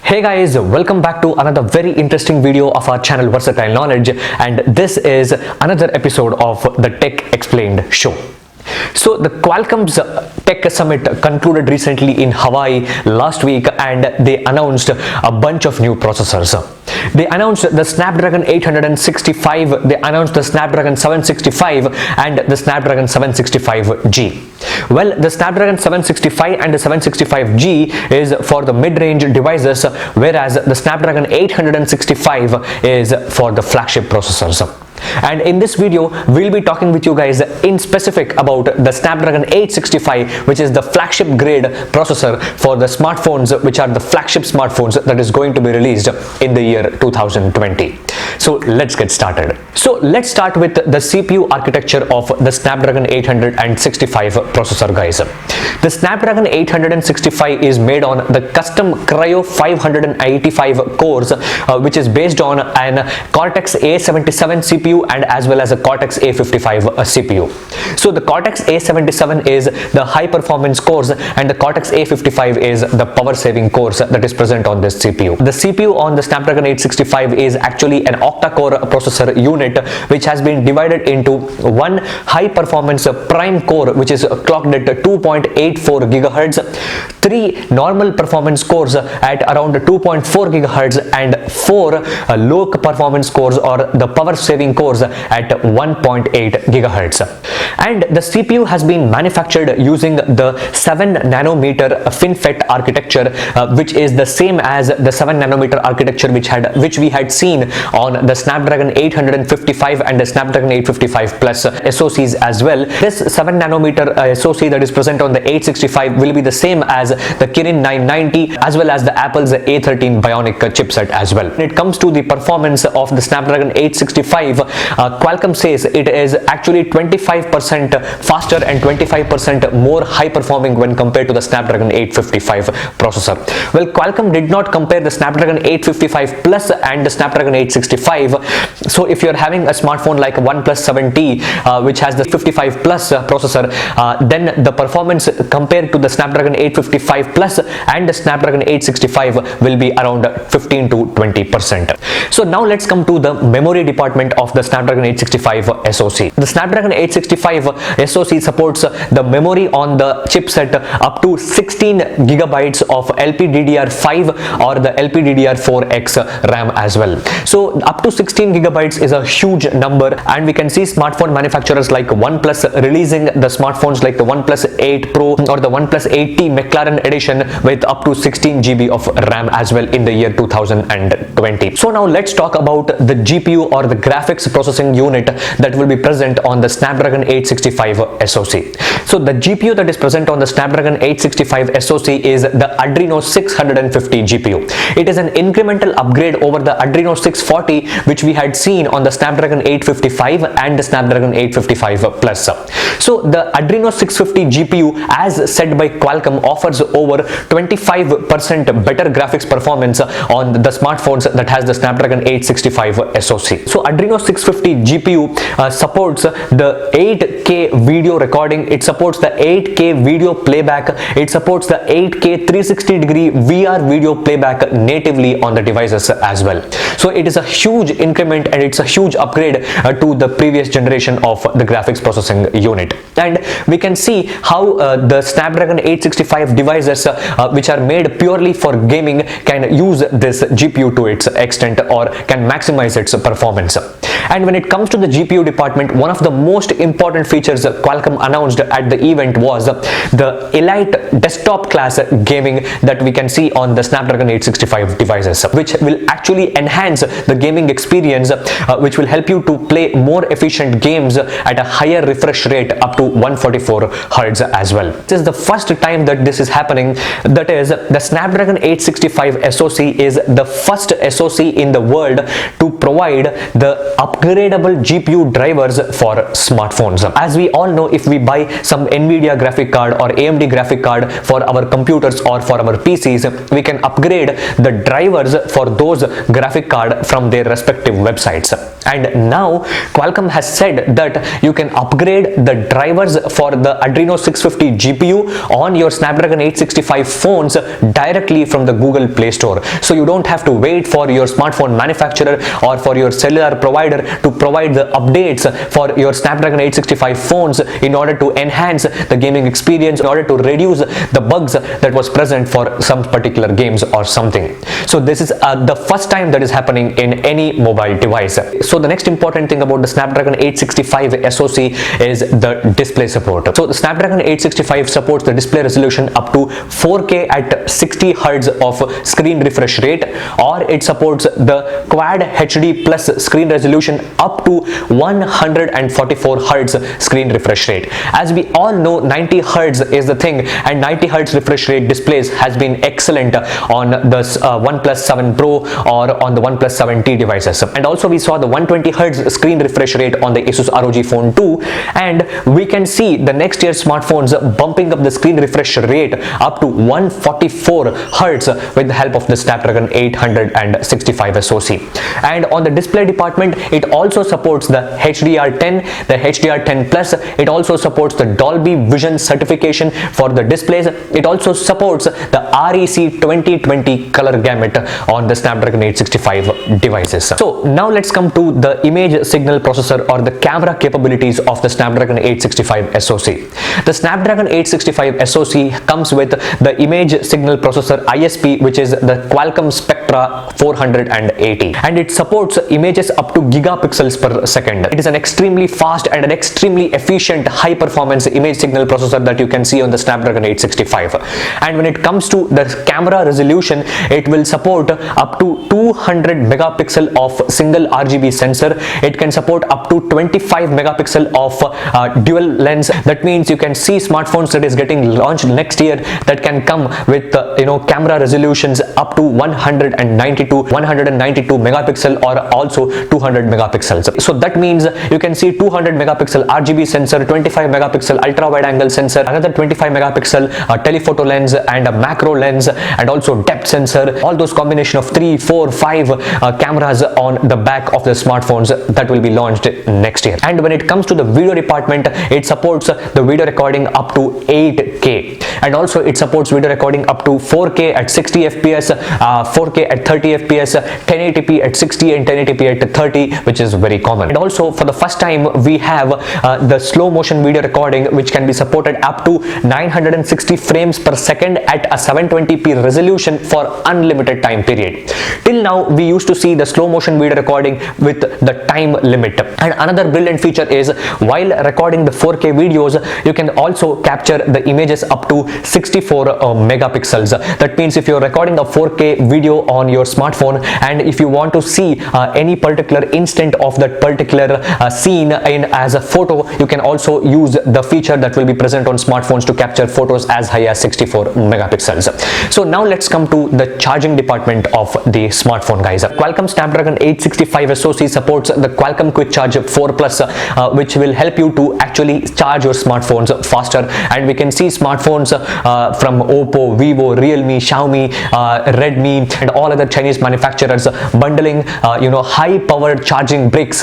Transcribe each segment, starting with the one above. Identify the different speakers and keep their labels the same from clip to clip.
Speaker 1: Hey guys, welcome back to another very interesting video of our channel Versatile Knowledge, and this is another episode of the Tech Explained show. So the Qualcomm's Tech Summit concluded recently in Hawaii last week, and they announced a bunch of new processors. They announced the Snapdragon 865, they announced the Snapdragon 765 and the Snapdragon 765G. Well, the Snapdragon 765 and the 765G is for the mid-range devices, whereas the Snapdragon 865 is for the flagship processors. And in this video, we'll be talking with you guys in specific about the Snapdragon 865, which is the flagship grade processor for the smartphones, which are the flagship smartphones that is going to be released in the year 2020. So let's get started. So let's start with the CPU architecture of the Snapdragon 865 processor, guys. The Snapdragon 865 is made on the custom Cryo 585 cores, which is based on an Cortex A77 CPU and as well as a Cortex A55 CPU. So the Cortex A77 is the high performance cores and the Cortex A55 is the power saving cores that is present on this CPU. The CPU on the Snapdragon 865 is actually an octa-core processor unit, which has been divided into one high performance prime core, which is clocked at 2.84 gigahertz, three normal performance cores at around 2.4 gigahertz, and four low performance cores or the power saving cores at 1.8 gigahertz. And the CPU has been manufactured using the 7 nanometer FinFET architecture, which is the same as the 7 nanometer architecture which we had seen on the Snapdragon 855 and the Snapdragon 855 Plus SoCs as well. This 7 nanometer SoC that is present on the 865 will be the same as the Kirin 990 as well as the Apple's A13 Bionic chipset as well. When it comes to the performance of the Snapdragon 865, Qualcomm says it is actually 25% faster and 25% more high performing when compared to the Snapdragon 855 processor. Well, Qualcomm did not compare the Snapdragon 855 Plus and the Snapdragon 865. So if you're having a smartphone like OnePlus 7T, which has the 55 Plus processor, then the performance compared to the Snapdragon 855 Plus and the Snapdragon 865 will be around 15 to 20%. So now let's come to the memory department of the Snapdragon 865 SoC. The Snapdragon 865 SoC supports the memory on the chipset up to 16 gigabytes of LPDDR5 or the LPDDR4X RAM as well. So up to 16 gigabytes is a huge number, and we can see smartphone manufacturers like OnePlus releasing the smartphones like the OnePlus 8 Pro or the OnePlus 8T McLaren edition with up to 16 GB of RAM as well in the year 2020. So now let's talk about the GPU or the graphics processing unit that will be present on the Snapdragon 865 SoC. So the GPU that is present on the Snapdragon 865 SoC is the Adreno 650 GPU. It is an incremental upgrade over the Adreno 640 which we had seen on the Snapdragon 855 and the Snapdragon 855 Plus. So the Adreno 650 GPU, as said by Qualcomm, offers over 25% better graphics performance on the smartphones that has the Snapdragon 865 SoC. So Adreno 650 GPU supports the 8K video recording, it supports the 8K video playback, it supports the 8K 360 degree VR video playback natively on the devices as well. So it is a huge increment and it's a huge upgrade to the previous generation of the graphics processing unit. And we can see how the Snapdragon 865 devices which are made purely for gaming can use this GPU to its extent or can maximize its performance. And when it comes to the GPU department, one of the most important features Qualcomm announced at the event was the elite desktop class gaming that we can see on the Snapdragon 865 devices, which will actually enhance the gaming experience, which will help you to play more efficient games at a higher refresh rate up to 144 Hz as well. This is the first time that this is happening. That is, the Snapdragon 865 SoC is the first SoC in the world to provide the upgradable GPU drivers for smartphones. As we all know, if we buy some NVIDIA graphic card or AMD graphic card for our computers or for our PCs, we can upgrade the drivers for those graphic card from their respective websites. And now Qualcomm has said that you can upgrade the drivers for the Adreno 650 GPU on your Snapdragon 865 phones directly from the Google Play Store. So you don't have to wait for your smartphone manufacturer or for your cellular provider to provide the updates for your Snapdragon 865 phones in order to enhance the gaming experience, in order to reduce the bugs that was present for some particular games or something. So this is the first time that is happening in any mobile device. So the next important thing about the Snapdragon 865 SoC is the display support. So the Snapdragon 865 supports the display resolution up to 4K at 60 Hz of screen refresh rate, or it supports the Quad HD Plus screen resolution up to 144 Hz screen refresh rate. As we all know, 90 Hz is the thing, and 90 Hz refresh rate displays has been excellent on the OnePlus 7 Pro or on the OnePlus 7T devices. And also we saw the 120 Hz screen refresh rate on the Asus ROG Phone 2, and we can see the next year smartphones bumping up the screen refresh rate up to 144 Hz with the help of the Snapdragon 865 SoC. And on the display department, it also supports the HDR10, the HDR10 Plus. It also supports the Dolby Vision certification for the displays. It also supports the REC 2020 color gamut on the Snapdragon 865 devices. So now let's come to the image signal processor or the camera capabilities of the Snapdragon 865 SoC. The Snapdragon 865 SoC comes with the image signal processor ISP, which is the Qualcomm Spectra 480, and it supports images up to gigapixels per second. It is an extremely fast and an extremely efficient high performance image signal processor that you can see on the Snapdragon 865. And when it comes to the camera resolution, it will support up to 200 megapixel of single RGB sensor. It can support up to 25 megapixel of dual lens. That means you can see smartphones that is getting launched next year that can come with camera resolutions up to 192 megapixel or also 200 megapixels. So that means you can see 200 megapixel RGB sensor, 25 megapixel ultra wide angle sensor, another 25 megapixel telephoto lens and a macro lens, and also depth sensor. All those combination of 3, 4, 5 cameras on the back of the smartphones that will be launched next year. And when it comes to the video department, it supports the video recording up to 8K, and also it supports video recording up to 4K at 60 fps, 4K at 30 fps, 1080p at 60 and 1080p at 30, which is very common. And also for the first time we have the slow motion video recording, which can be supported up to 960 frames per second at a 720p resolution for unlimited time period. Till now we used to see the slow motion video recording with the time limit. And another brilliant feature is, while recording the 4K videos, you can also capture the images up to 64 megapixels. That means if you're recording a 4K video on your smartphone and if you want to see any particular instant of that particular scene in as a photo, you can also use the feature that will be present on smartphones to capture photos as high as 64 megapixels. So now let's come to the charging department of the smartphone, guys. Qualcomm Snapdragon 865 SoC supports the Qualcomm Quick Charge 4 Plus, which will help you to actually charge your smartphones faster. And we can see smartphones from Oppo, Vivo, Realme, Xiaomi, Redmi and all other Chinese manufacturers bundling high powered charging bricks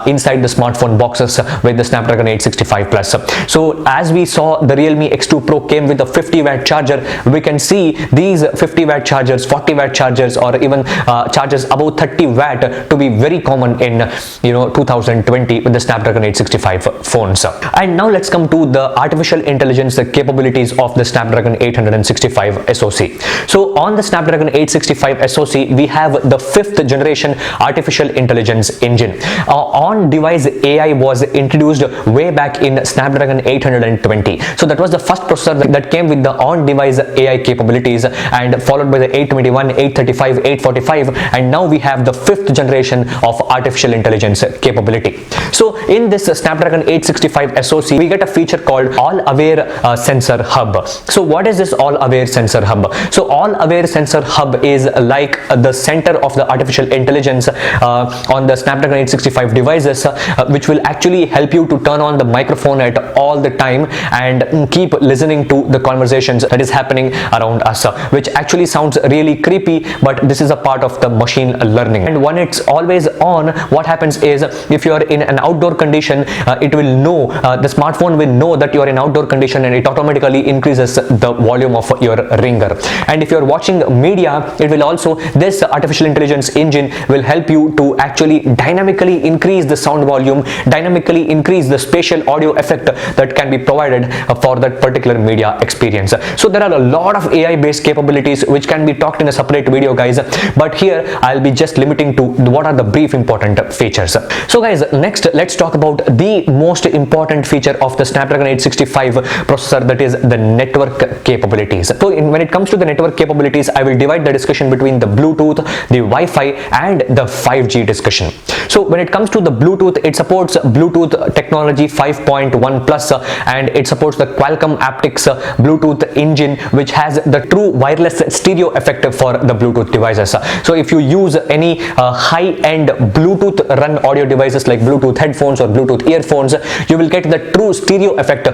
Speaker 1: inside the smartphone boxes with the Snapdragon 865 Plus. So as we saw, the Realme X2 Pro came with a 50-watt charger. We can see these 50-watt chargers, 40-watt chargers, or even chargers above 30 watt to be very common in 2020 with the Snapdragon 865 phones. And now let's come to the artificial intelligence capabilities of the Snapdragon 865 SoC. So on the Snapdragon 865 SoC, we have the 5th generation artificial intelligence engine. On device AI was introduced way back in Snapdragon 820. So that was the first processor that came with the on device AI capabilities, and followed by the 821, 835, 845, and now we have the 5th generation of artificial intelligence capability. So in this Snapdragon 865 SoC, we get a feature called All Aware Sensor Hub. So what is this All Aware Sensor Hub? So All Aware Sensor Hub is like the center of the artificial intelligence on the Snapdragon 865 devices, which will actually help you to turn on the microphone at all the time and keep listening to the conversations that is happening around us, which actually sounds really creepy, but this is a part of the machine learning. And when it's always on, on, what happens is if you are in an outdoor condition, it will know, the smartphone will know that you are in outdoor condition, and it automatically increases the volume of your ringer. And if you are watching media, it will also, this artificial intelligence engine will help you to actually dynamically increase the sound volume, dynamically increase the spatial audio effect that can be provided for that particular media experience. So there are a lot of AI based capabilities which can be talked in a separate video, guys, but here I'll be just limiting to what are the brief important features. So guys, next let's talk about the most important feature of the Snapdragon 865 processor, that is the network capabilities. So when it comes to the network capabilities, I will divide the discussion between the Bluetooth, the Wi-Fi and the 5G discussion. So when it comes to the Bluetooth, it supports Bluetooth technology 5.1 plus, and it supports the Qualcomm aptics Bluetooth engine, which has the true wireless stereo effect for the Bluetooth devices. So if you use any high-end Bluetooth run audio devices like Bluetooth headphones or Bluetooth earphones, you will get the true stereo effect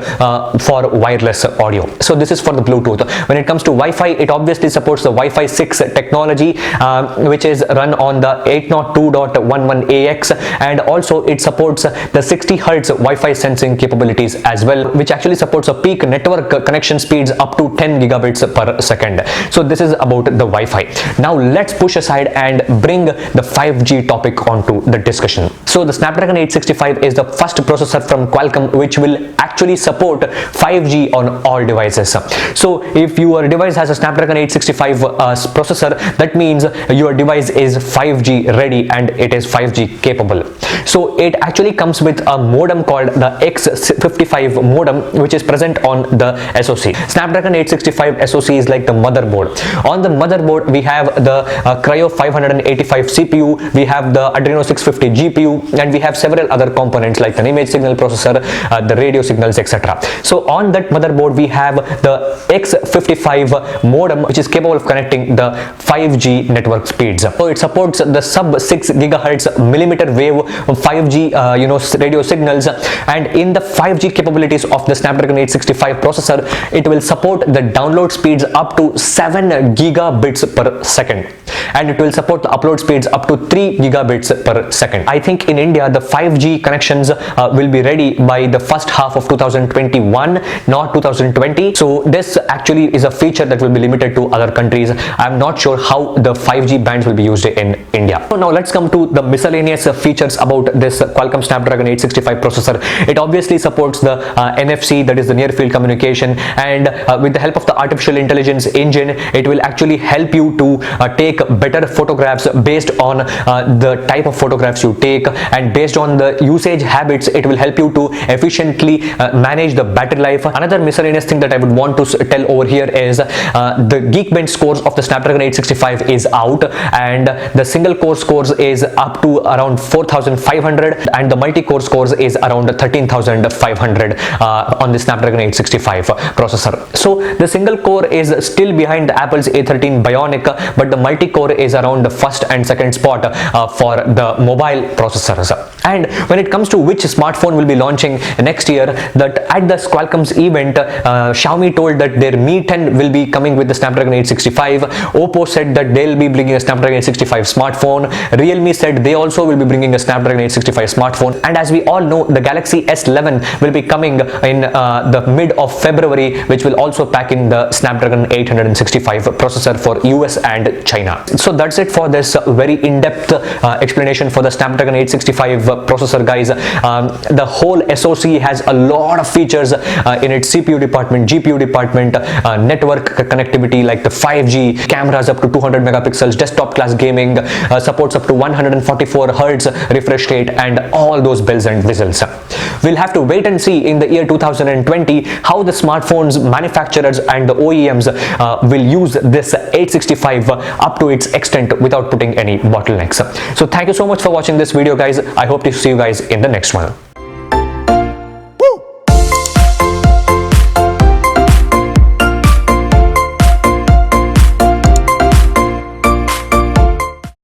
Speaker 1: for wireless audio. So this is for the Bluetooth. When it comes to Wi-Fi, it obviously supports the Wi-Fi 6 technology, which is run on the 802.11ax, and also it supports the 60 Hz Wi-Fi sensing capabilities as well, which actually supports a peak network connection speeds up to 10 gigabits per second. So this is about the Wi-Fi. Now let's push aside and bring the 5G topic onto the discussion. So the Snapdragon 865 is the first processor from Qualcomm which will actually support 5G on all devices. So if your device has a Snapdragon 865 processor, that means your device is 5G ready and it is 5G capable. So it actually comes with a modem called the X55 modem, which is present on the SoC. Snapdragon 865 SoC is like the motherboard. On the motherboard, we have the Cryo 585 CPU, we have the Adreno 650 GPU, and we have several other components like an image signal processor, the radio signals, etc. So on that motherboard, we have the X55 modem, which is capable of connecting the 5G network speeds. So it supports the sub 6 gigahertz millimeter wave 5G radio signals, and in the 5G capabilities of the Snapdragon 865 processor, it will support the download speeds up to 7 gigabits per second, and it will support the upload speeds up to 3 gigabits per second. I think in India the 5G connections will be ready by the first half of 2021, not 2020. So this actually is a feature that will be limited to other countries. I'm not sure how the 5G bands will be used in India. So now let's come to the miscellaneous features about this Qualcomm Snapdragon 865 processor. It obviously supports the NFC, that is the near field communication, and with the help of the artificial intelligence engine, it will actually help you to take better photographs based on the type of photographs you take, and based on the usage habits, it will help you to efficiently manage the battery life. Another miscellaneous thing that I would want to tell over here is the Geekbench scores of the Snapdragon 865 is out, and the single core scores is up to around 4,500, and the multi-core scores is around 13,500 on the Snapdragon 865 processor. So the single core is still behind Apple's A13 Bionic, but the multi-core is around the first and second spot for the mobile processors. And when it comes to which smartphone will be launching next year, that at the Qualcomm's event, Xiaomi told that their Mi 10 will be coming with the Snapdragon 865. Oppo said that they'll be bringing a Snapdragon 865 smartphone. Realme said they also will be bringing a Snapdragon 865 smartphone. And as we all know, the Galaxy S11 will be coming in the mid of February, which will also pack in the Snapdragon 865 processor for US and China. So that's it for this very in-depth explanation for the Snapdragon 865 processor, guys. The whole SoC has a lot of features in its CPU department, GPU department, network connectivity like the 5G, cameras up to 200 megapixels, desktop class gaming, supports up to 144 Hz refresh rate, and all those bells and whistles. We'll have to wait and see in the year 2020 how the smartphones manufacturers and the OEMs will use this 865 up to its extent without putting any bottlenecks. So thank you so much for watching this video, guys. I hope to see you guys in the next one.